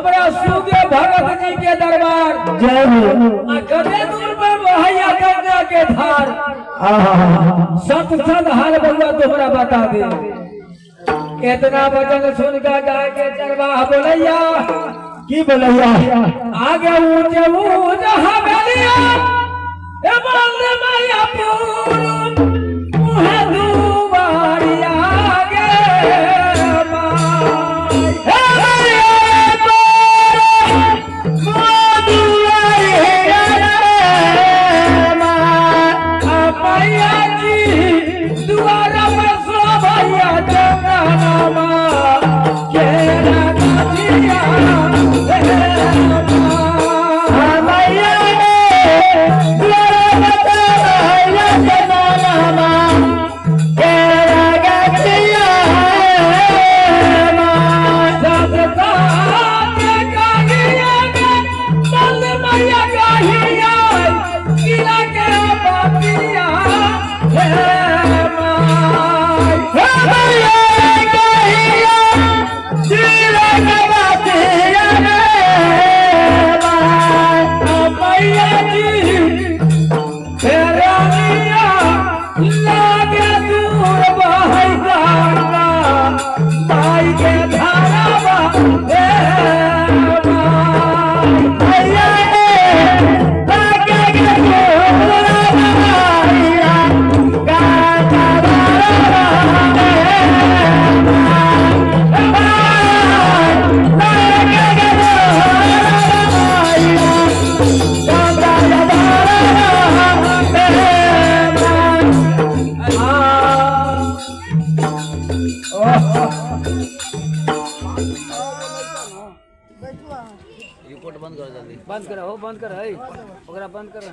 भगत जी के दरबार जय हो कदे दूर पे वहैया गंगा के धार सत सत हाल बउआ तोहरा बता दे इतना वचन सुन का गाय के चरवाह बोलैया की बोलैया आगे ऊंचे ऊंच हवेलिया ए बोल मैया पूरु मुहे दुबारिया गे बंद करो बंद कर है ओकरा बंद कर